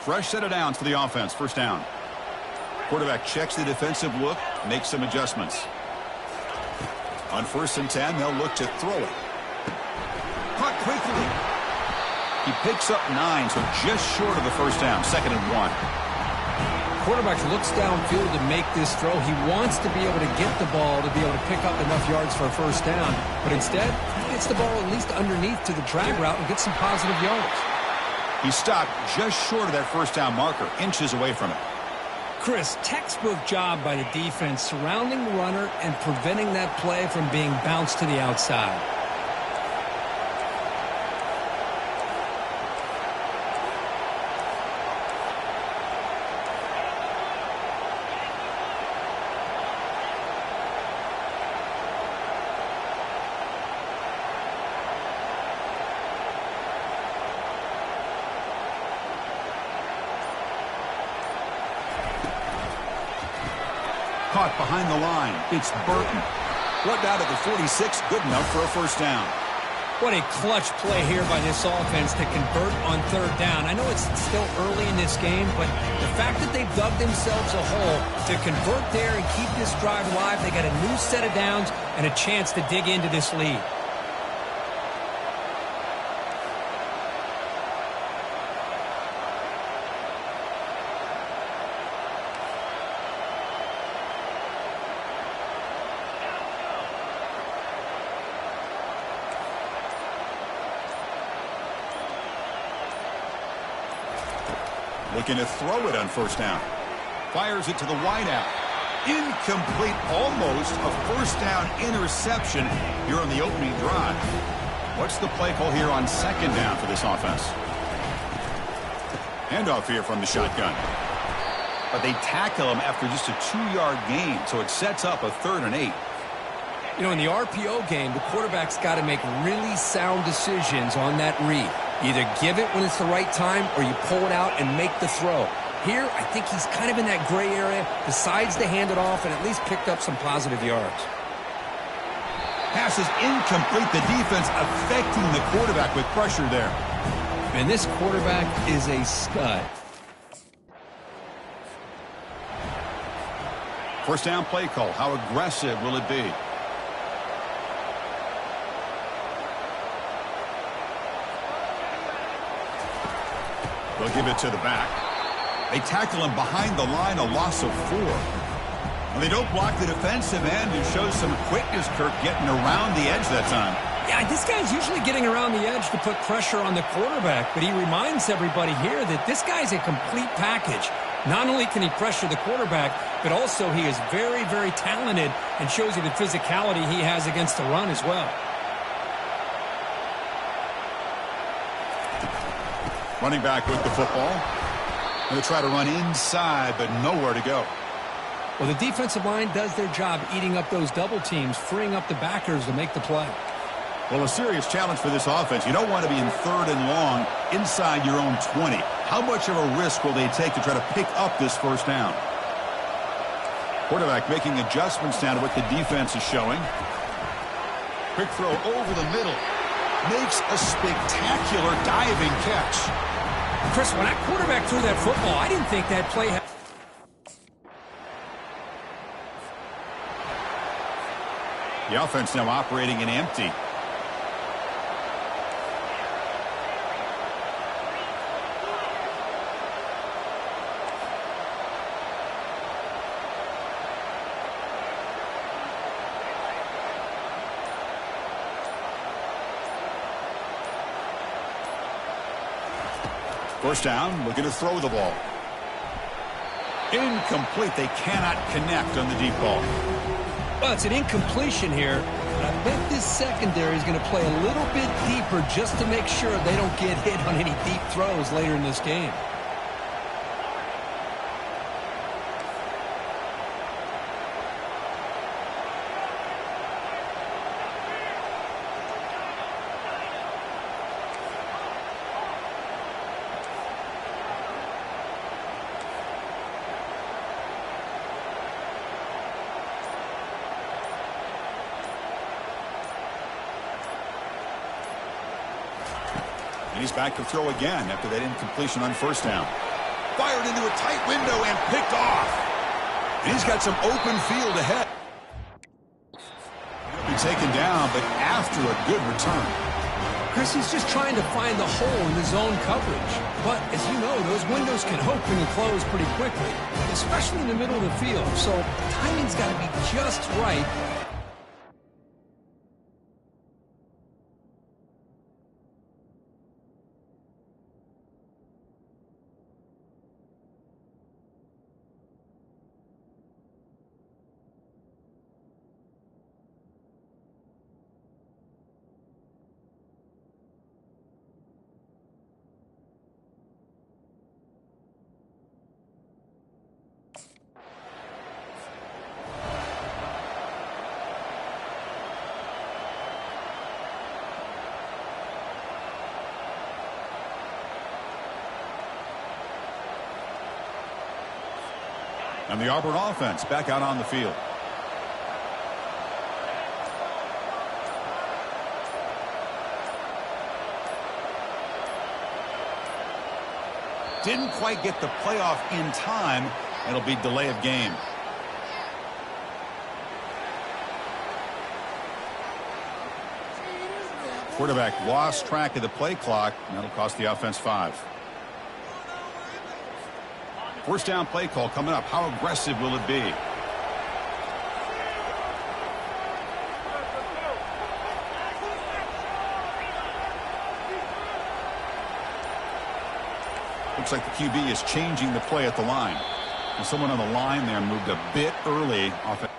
Fresh set of downs for the offense. First down. Quarterback checks the defensive look, makes some adjustments. On 1st and 10, they'll look to throw it. Caught quickly. He picks up 9, so just short of the first down. 2nd and 1. Quarterback looks downfield to make this throw. He wants to be able to get the ball to be able to pick up enough yards for a first down. But instead, he gets the ball at least underneath to the drag route and gets some positive yards. He stopped just short of that first down marker, inches away from it. Chris, textbook job by the defense surrounding the runner and preventing that play from being bounced to the outside. Caught behind the line. It's Burton. Brought down to the 46. Good enough for a first down. What a clutch play here by this offense to convert on 3rd down. I know it's still early in this game, but the fact that they've dug themselves a hole to convert there and keep this drive alive, they got a new set of downs and a chance to dig into this lead. Looking to throw it on 1st down. Fires it to the wideout. Incomplete, almost a first down interception here on the opening drive. What's the play call here on 2nd down for this offense? Handoff here from the shotgun. But they tackle him after just a 2-yard gain, so it sets up a 3rd and 8. You know, in the RPO game, the quarterback's got to make really sound decisions on that read. Either give it when it's the right time or you pull it out and make the throw. Here, I think he's kind of in that gray area, decides to hand it off and at least picked up some positive yards. Pass is incomplete. The defense affecting the quarterback with pressure there. And this quarterback is a stud. First down play call. How aggressive will it be? They'll give it to the back. They tackle him behind the line, a loss of 4. And they don't block the defensive end, who shows some quickness, Kirk, getting around the edge that time. Yeah, this guy's usually getting around the edge to put pressure on the quarterback, but he reminds everybody here that this guy's a complete package. Not only can he pressure the quarterback, but also he is very, very talented and shows you the physicality he has against the run as well. Running back with the football. Going to try to run inside, but nowhere to go. Well, the defensive line does their job eating up those double teams, freeing up the backers to make the play. Well, a serious challenge for this offense. You don't want to be in 3rd and long inside your own 20. How much of a risk will they take to try to pick up this first down? Quarterback making adjustments down to what the defense is showing. Quick throw over the middle. Makes a spectacular diving catch. Chris, when that quarterback threw that football, I didn't think that play had... The offense now operating in empty. First down, looking to throw the ball. Incomplete. They cannot connect on the deep ball. Well, it's an incompletion here. But I bet this secondary is going to play a little bit deeper just to make sure they don't get hit on any deep throws later in this game. And he's back to throw again after that incompletion on first down. Fired into a tight window and picked off. And he's got some open field ahead. He'll be taken down, but after a good return. Chris, he's just trying to find the hole in the zone coverage. But, as you know, those windows can open and close pretty quickly, especially in the middle of the field. So, timing's got to be just right. And the Auburn offense back out on the field. Didn't quite get the playoff in time. It'll be delay of game. Quarterback lost track of the play clock, and that'll cost the offense 5. First down play call coming up. How aggressive will it be? Looks like the QB is changing the play at the line. And someone on the line there moved a bit early off it.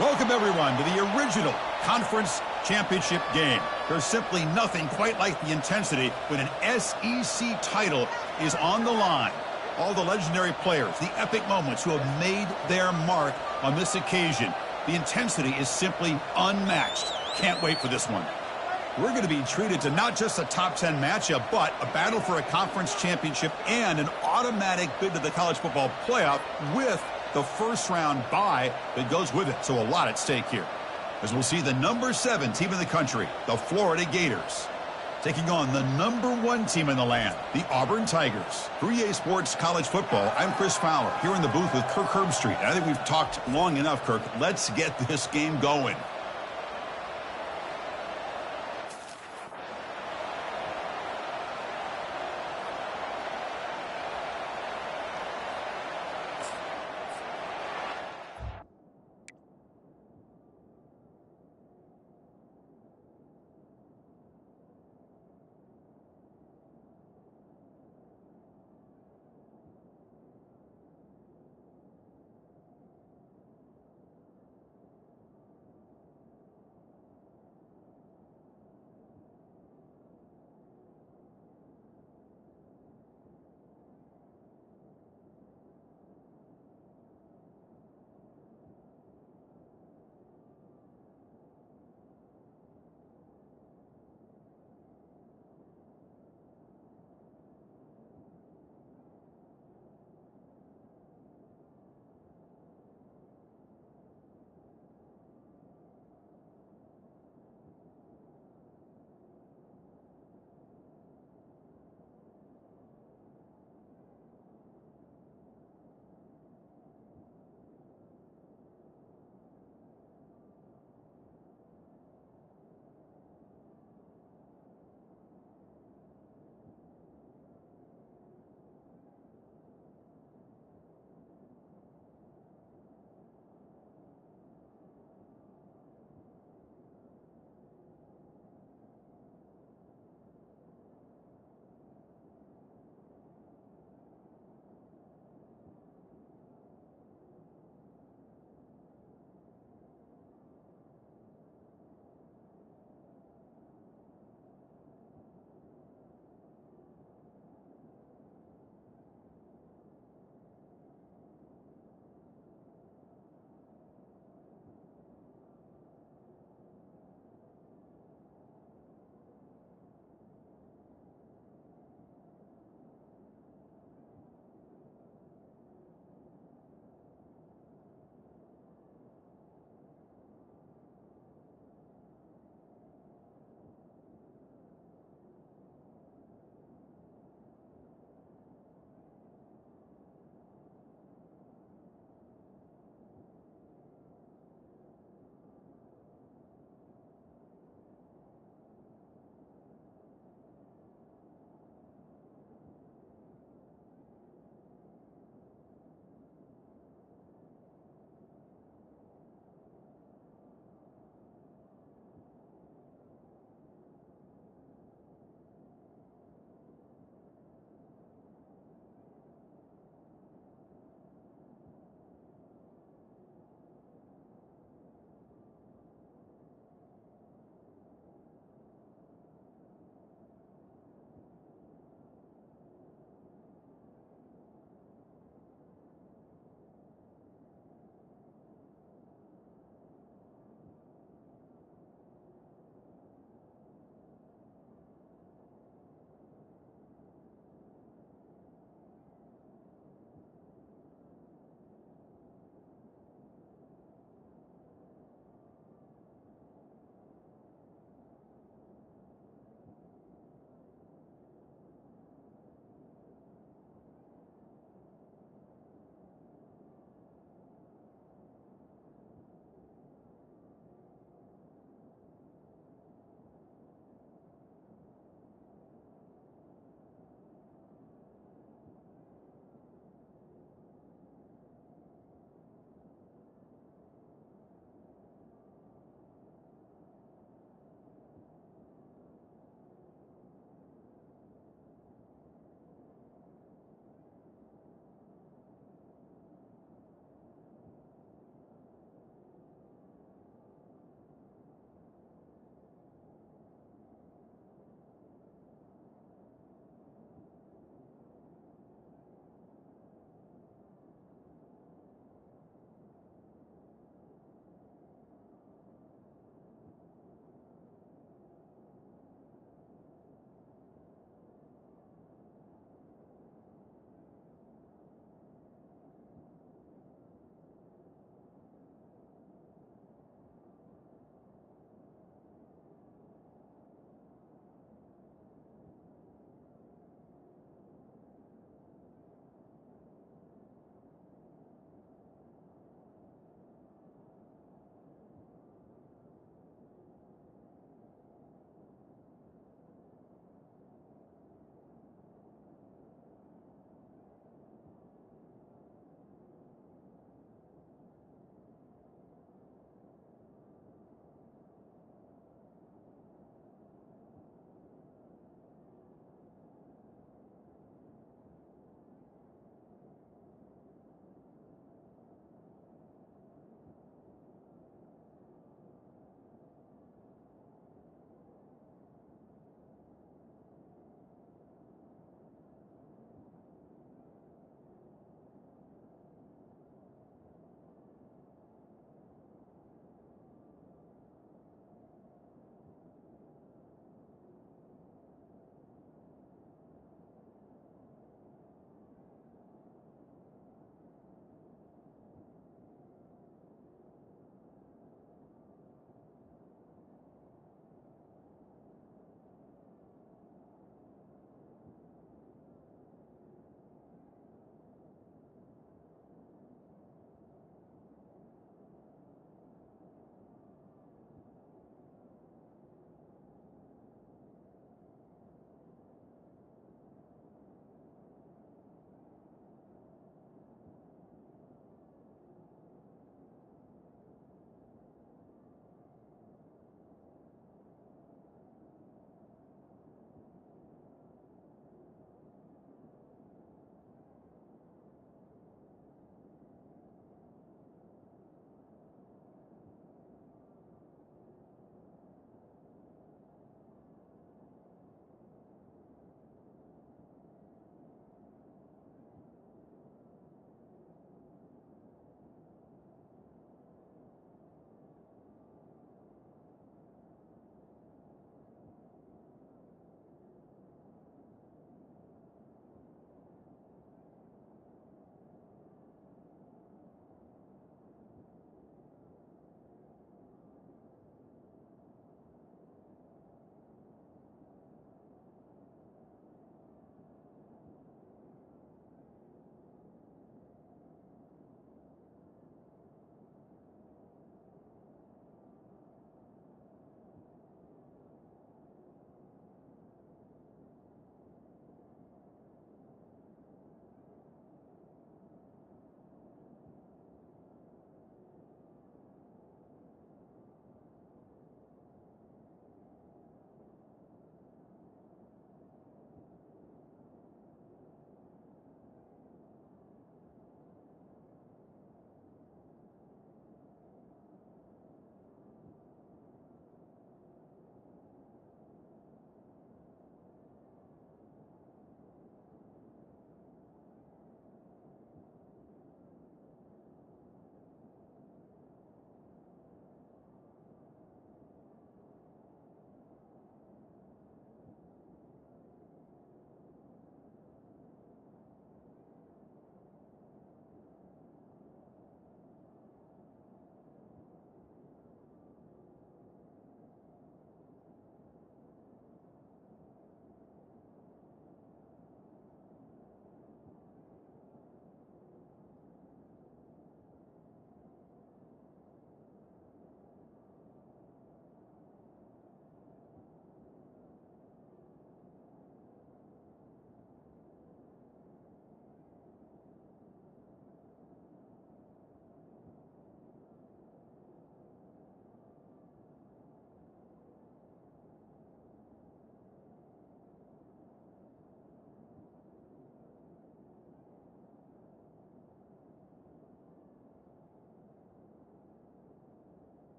Welcome, everyone, to the original conference championship game. There's simply nothing quite like the intensity when an SEC title is on the line. All the legendary players, the epic moments who have made their mark on this occasion. The intensity is simply unmatched. Can't wait for this one. We're going to be treated to not just a top 10 matchup, but a battle for a conference championship and an automatic bid to the college football playoff with the first round bye that goes with it. So a lot at stake here, as we'll see the number 7 team in the country, the Florida Gators, taking on the #1 team in the land, the Auburn Tigers. For EA Sports College Football, I'm Chris Fowler, here in the booth with Kirk Herbstreit. I think we've talked long enough, Kirk. Let's get this game going.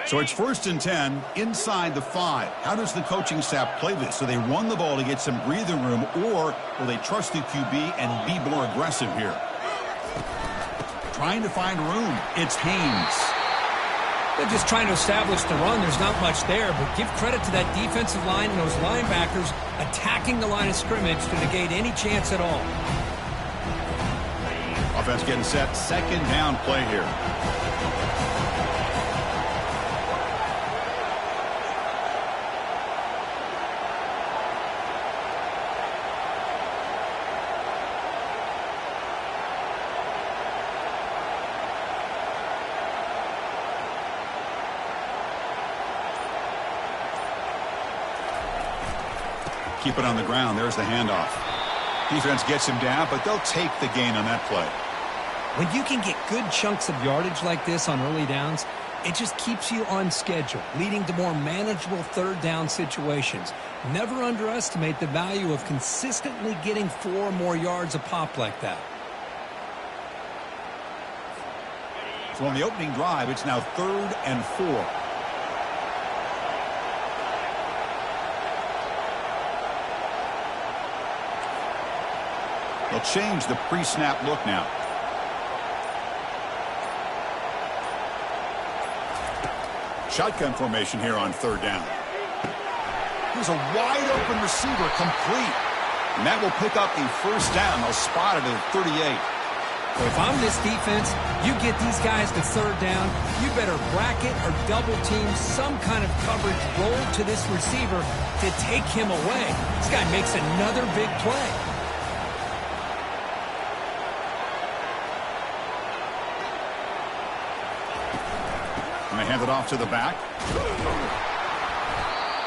So it's 1st and 10 inside the 5. How does the coaching staff play this? So they run the ball to get some breathing room, or will they trust the QB and be more aggressive here? Trying to find room. It's Haynes. They're just trying to establish the run. There's not much there, but give credit to that defensive line and those linebackers attacking the line of scrimmage to negate any chance at all. Offense getting set. 2nd down play here. Keep it on the ground. There's the handoff. Defense gets him down, but they'll take the gain on that play. When you can get good chunks of yardage like this on early downs, it just keeps you on schedule, leading to more manageable 3rd down situations. Never underestimate the value of consistently getting 4 or more yards a pop like that. So on the opening drive, it's now 3rd and 4. They'll change the pre-snap look now. Shotgun formation here on 3rd down. Here's a wide-open receiver, complete. And that will pick up the 1st down. They'll spot it at 38. So if I'm this defense, you get these guys to 3rd down, you better bracket or double team some kind of coverage roll to this receiver to take him away. This guy makes another big play. Hand it off to the back.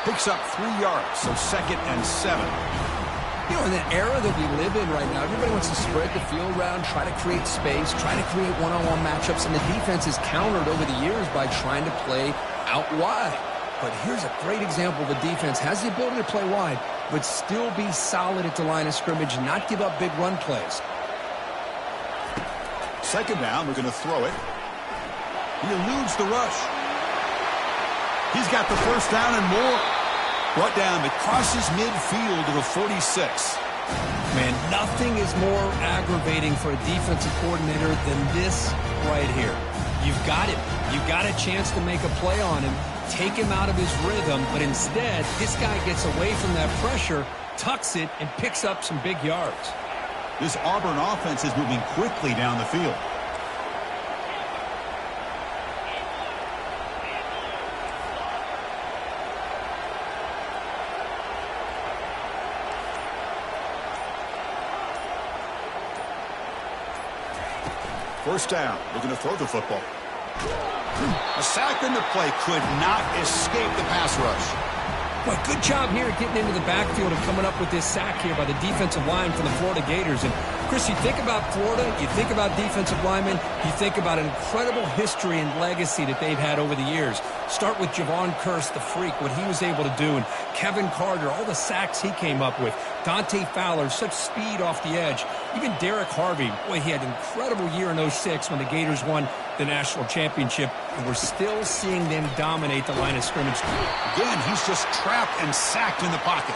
Picks up 3 yards, so 2nd and 7. You know, in the era that we live in right now, everybody wants to spread the field around, try to create space, try to create one-on-one matchups, and the defense is countered over the years by trying to play out wide. But here's a great example of a defense has the ability to play wide, but still be solid at the line of scrimmage and not give up big run plays. 2nd down, we're going to throw it. He eludes the rush. He's got the 1st down and more. Brought down, it crosses midfield to the 46. Man, nothing is more aggravating for a defensive coordinator than this right here. You've got him. You've got a chance to make a play on him, take him out of his rhythm, but instead, this guy gets away from that pressure, tucks it, and picks up some big yards. This Auburn offense is moving quickly down the field. First down. We're going to throw the football. A sack in the play could not escape the pass rush. Well, good job here getting into the backfield and coming up with this sack here by the defensive line for the Florida Gators. And, Chris, you think about Florida, you think about defensive linemen, you think about an incredible history and legacy that they've had over the years. Start with Javon Kearse, the freak, what he was able to do, and Kevin Carter, all the sacks he came up with. Dante Fowler, such speed off the edge. Even Derek Harvey, boy, he had an incredible year in '06 when the Gators won the national championship, and we're still seeing them dominate the line of scrimmage. Again, he's just trapped and sacked in the pocket.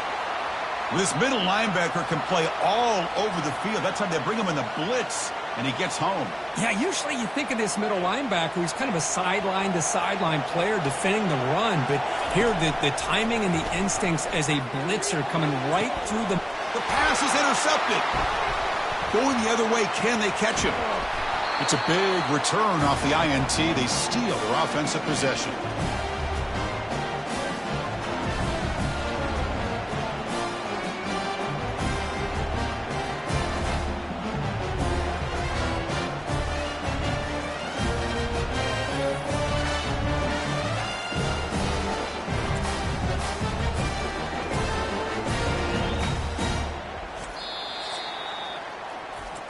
This middle linebacker can play all over the field. That's how they bring him in the blitz, and he gets home. Yeah, usually you think of this middle linebacker, he's kind of a sideline-to-sideline player defending the run, but here the timing and the instincts as a blitzer coming right through the... The pass is intercepted. Going the other way, can they catch him? It's a big return off the INT. They steal their offensive possession.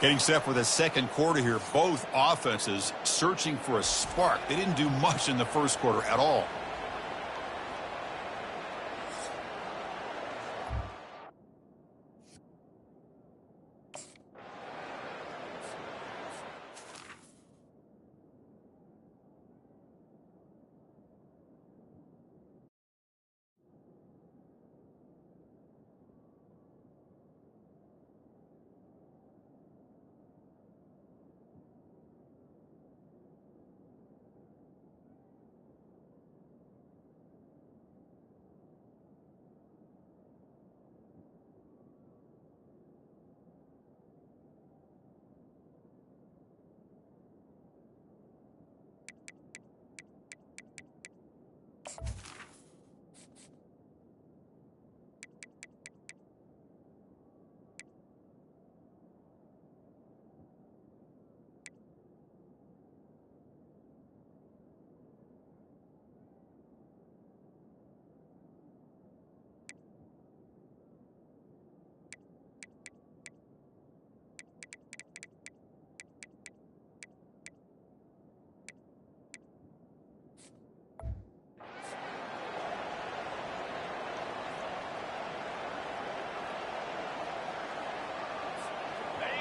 Getting set for the second quarter here. Both offenses searching for a spark. They didn't do much in the first quarter at all.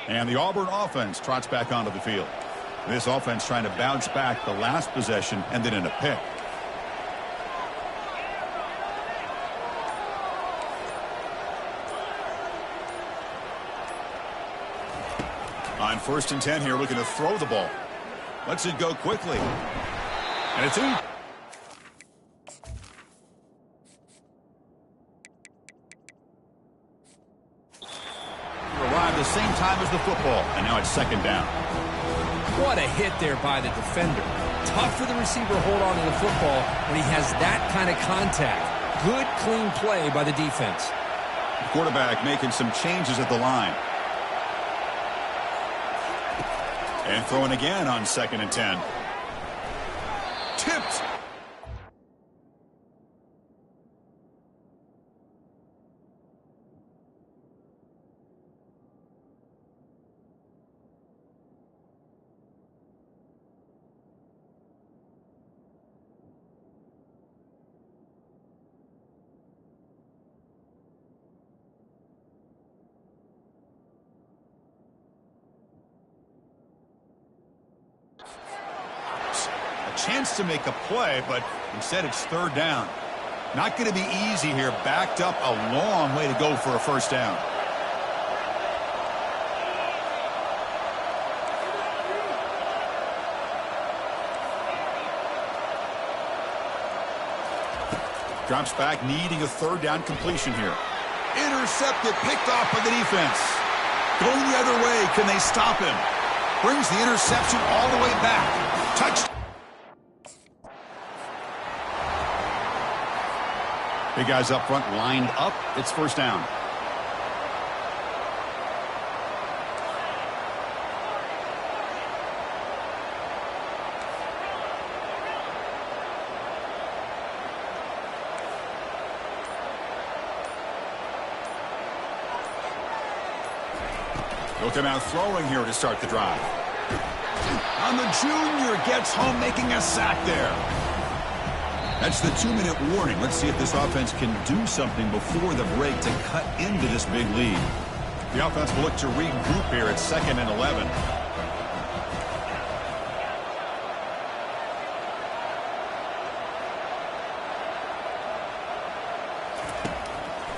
And the Auburn offense trots back onto the field. This offense trying to bounce back the last possession and then in a pick. On 1st and 10 here, looking to throw the ball. Lets it go quickly. And it's in. Arrived the same time as the football, and now it's 2nd down. What a hit there by the defender. Tough for the receiver to hold on to the football when he has that kind of contact. Good, clean play by the defense. The quarterback making some changes at the line. And throwing again on 2nd and 10. Tipped. Chance to make a play, but instead it's 3rd down. Not going to be easy here. Backed up a long way to go for a 1st down. Drops back, needing a 3rd down completion here. Intercepted, picked off by the defense. Going the other way, can they stop him? Brings the interception all the way back. Touchdown. Big guys up front lined up. It's 1st down. He'll come out throwing here to start the drive. And the junior gets home, making a sack there. That's the 2-minute warning. Let's see if this offense can do something before the break to cut into this big lead. The offense will look to regroup here at 2nd and 11.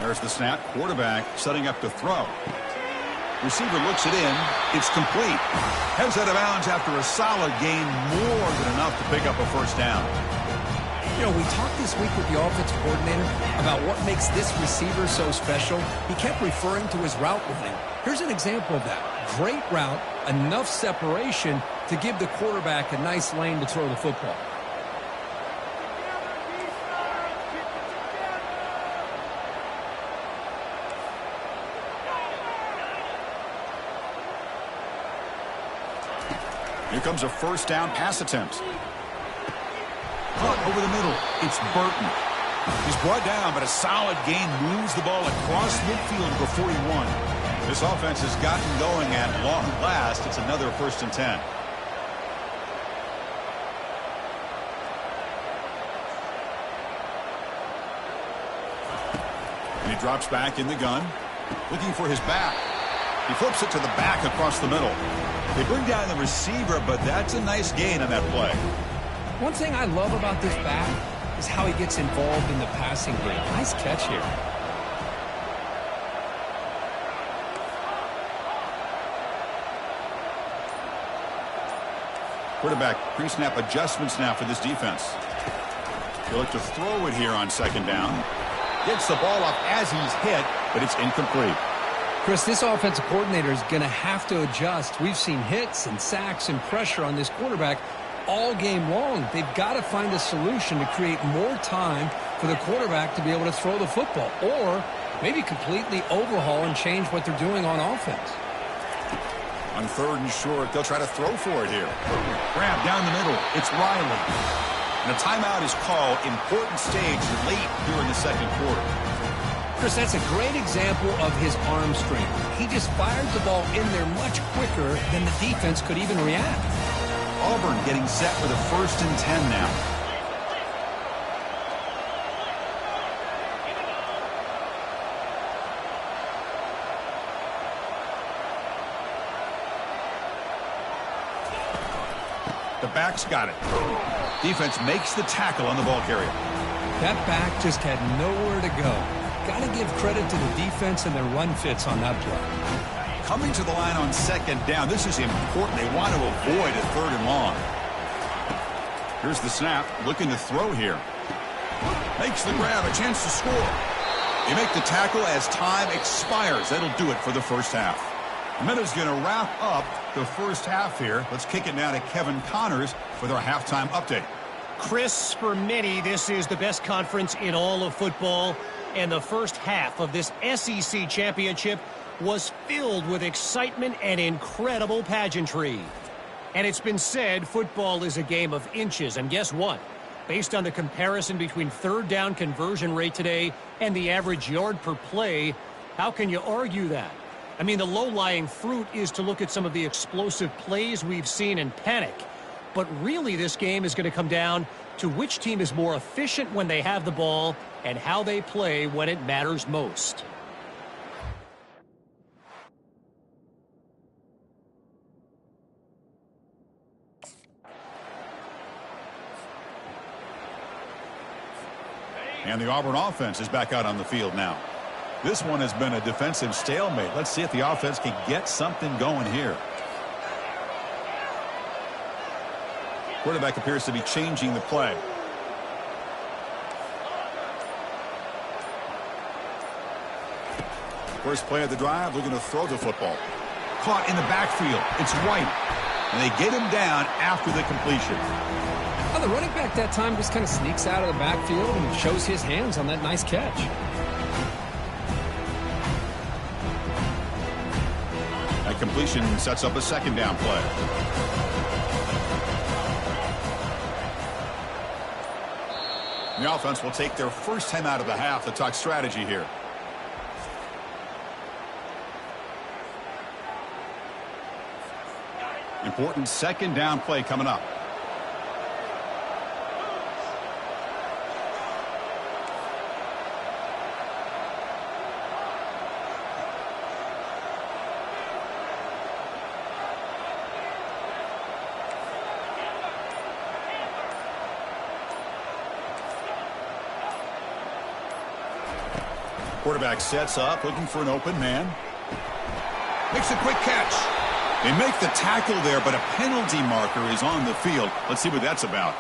There's the snap. Quarterback setting up to throw. Receiver looks it in. It's complete. Heads out of bounds after a solid gain, more than enough to pick up a 1st down. You know, we talked this week with the offensive coordinator about what makes this receiver so special. He kept referring to his route running. Here's an example of that. Great route, enough separation to give the quarterback a nice lane to throw the football. Here comes a 1st down pass attempt. Over the middle, it's Burton. He's brought down, but a solid gain moves the ball across midfield for 41. This offense has gotten going at long last. It's another 1st and 10. And he drops back in the gun, looking for his back. He flips it to the back across the middle. They bring down the receiver, but that's a nice gain on that play. One thing I love about this back is how he gets involved in the passing game. Nice catch here. Quarterback pre-snap adjustments now for this defense. He'll look to throw it here on 2nd down. Gets the ball up as he's hit, but it's incomplete. Chris, this offensive coordinator is going to have to adjust. We've seen hits and sacks and pressure on this quarterback all game long. They've got to find a solution to create more time for the quarterback to be able to throw the football, or maybe completely overhaul and change what they're doing on offense. On 3rd and short, they'll try to throw for it here. Grab down the middle. It's Riley. And a timeout is called. Important stage late here in the 2nd quarter. Chris, that's a great example of his arm strength. He just fired the ball in there much quicker than the defense could even react. Auburn getting set for the 1st and 10 now. The back's got it. Defense makes the tackle on the ball carrier. That back just had nowhere to go. Got to give credit to the defense and their run fits on that play. Coming to the line on second down. This is important. They want to avoid a third and long. Here's the snap. Looking to throw here. Makes the grab. A chance to score. They make the tackle as time expires. That'll do it for the first half. Minuta's going to wrap up the first half here. Let's kick it now to Kevin Connors with our halftime update. Chris, for many, this is the best conference in all of football. And the first half of this SEC championship was filled with excitement and incredible pageantry. And it's been said football is a game of inches. And guess what? Based on the comparison between third down conversion rate today and the average yard per play, how can you argue that? I mean, the low-lying fruit is to look at some of the explosive plays we've seen and panic. But really, this game is going to come down to which team is more efficient when they have the ball and how they play when it matters most. And the Auburn offense is back out on the field now. This one has been a defensive stalemate. Let's see if the offense can get something going here. Quarterback appears to be changing the play. First play of the drive, looking to throw the football. Caught in the backfield. It's White. And they get him down after the completion. Well, the running back that time just kind of sneaks out of the backfield and shows his hands on that nice catch. Completion sets up a second down play. The offense will take their first time out of the half to talk strategy here. Important second down play coming up. Quarterback sets up, looking for an open man. Makes a quick catch. They make the tackle there, but a penalty marker is on the field. Let's see what that's about.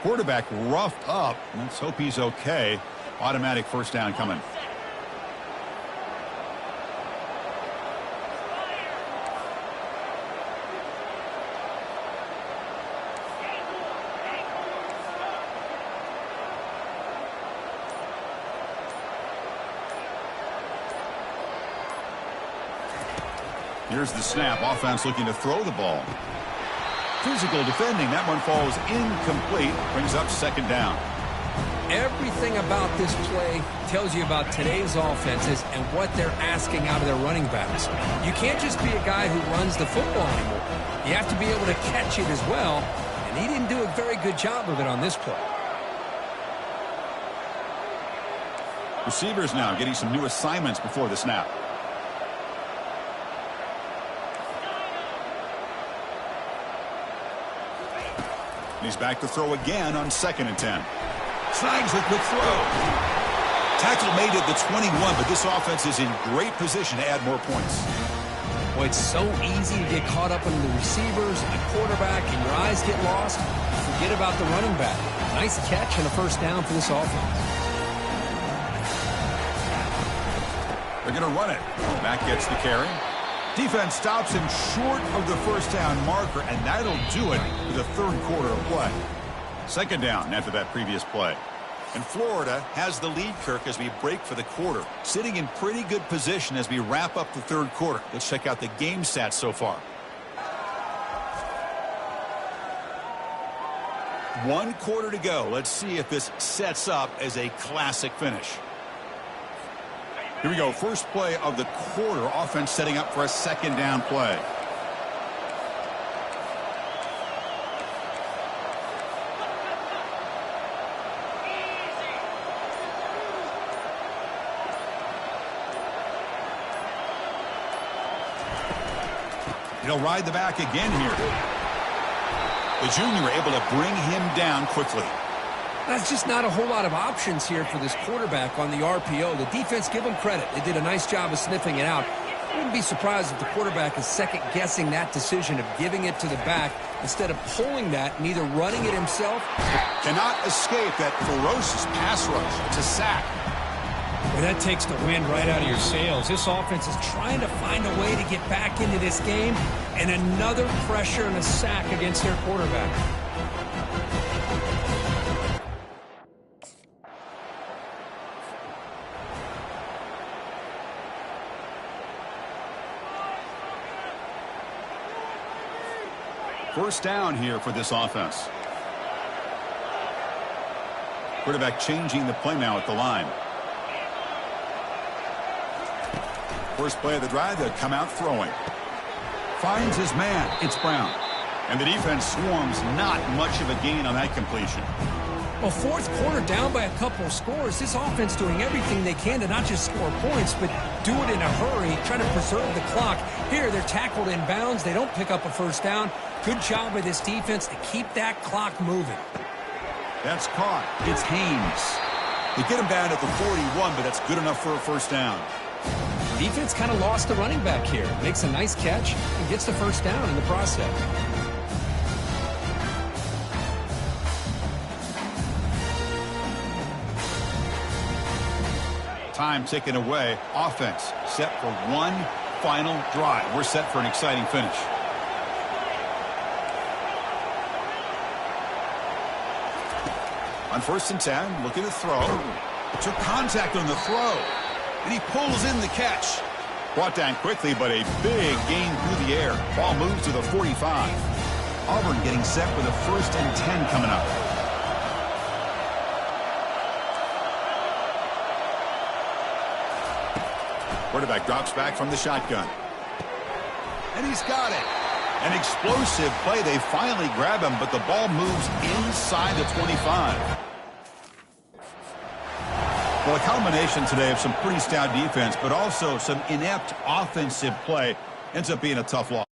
Quarterback roughed up. Let's hope he's okay. Automatic first down coming. Here's the snap. Offense looking to throw the ball. Physical defending. That one falls incomplete. Brings up second down. Everything about this play tells you about today's offenses and what they're asking out of their running backs. You can't just be a guy who runs the football anymore. You have to be able to catch it as well, and he didn't do a very good job of it on this play. Receivers now getting some new assignments before the snap. He's back to throw again on 2nd and 10. Snags a quick throw. Tackle made at the 21, but this offense is in great position to add more points. Well, it's so easy to get caught up in the receivers and the quarterback, and your eyes get lost. Forget about the running back. Nice catch and a first down for this offense. They're going to run it. Back gets the carry. Defense stops him short of the first down marker, and that'll do it for the third quarter of play. Second down after that previous play. And Florida has the lead, Kirk, as we break for the quarter. Sitting in pretty good position as we wrap up the third quarter. Let's check out the game stats so far. 1 quarter to go. Let's see if this sets up as a classic finish. Here we go. First play of the quarter. Offense setting up for a second down play. He'll ride the back again here. The junior able to bring him down quickly. That's just not a whole lot of options here for this quarterback on the RPO. The defense, give them credit. They did a nice job of sniffing it out. I wouldn't be surprised if the quarterback is second-guessing that decision of giving it to the back instead of pulling that and either running it himself. Cannot escape that ferocious pass rush. It's a sack. Well, that takes the wind right out of your sails. This offense is trying to find a way to get back into this game, and another pressure and a sack against their quarterback. First down here for this offense. Quarterback changing the play now at the line. First play of the drive, they'll come out throwing. Finds his man. It's Brown. And the defense swarms. Not much of a gain on that completion. Well, fourth quarter down by a couple of scores. This offense doing everything they can to not just score points, but do it in a hurry, trying to preserve the clock. Here, they're tackled in bounds. They don't pick up a first down. Good job by this defense to keep that clock moving. That's caught. It's Haynes. They get him down at the 41, but that's good enough for a first down. Defense kind of lost the running back here. Makes a nice catch and gets the first down in the process. Time ticking away. Offense set for one final drive. We're set for an exciting finish. On 1st and 10, looking to throw. Took contact on the throw. And he pulls in the catch. Brought down quickly, but a big gain through the air. Ball moves to the 45. Auburn getting set with a 1st and 10 coming up. Quarterback drops back from the shotgun. And he's got it. An explosive play. They finally grab him, but the ball moves inside the 25. Well, a combination today of some pretty stout defense, but also some inept offensive play ends up being a tough loss.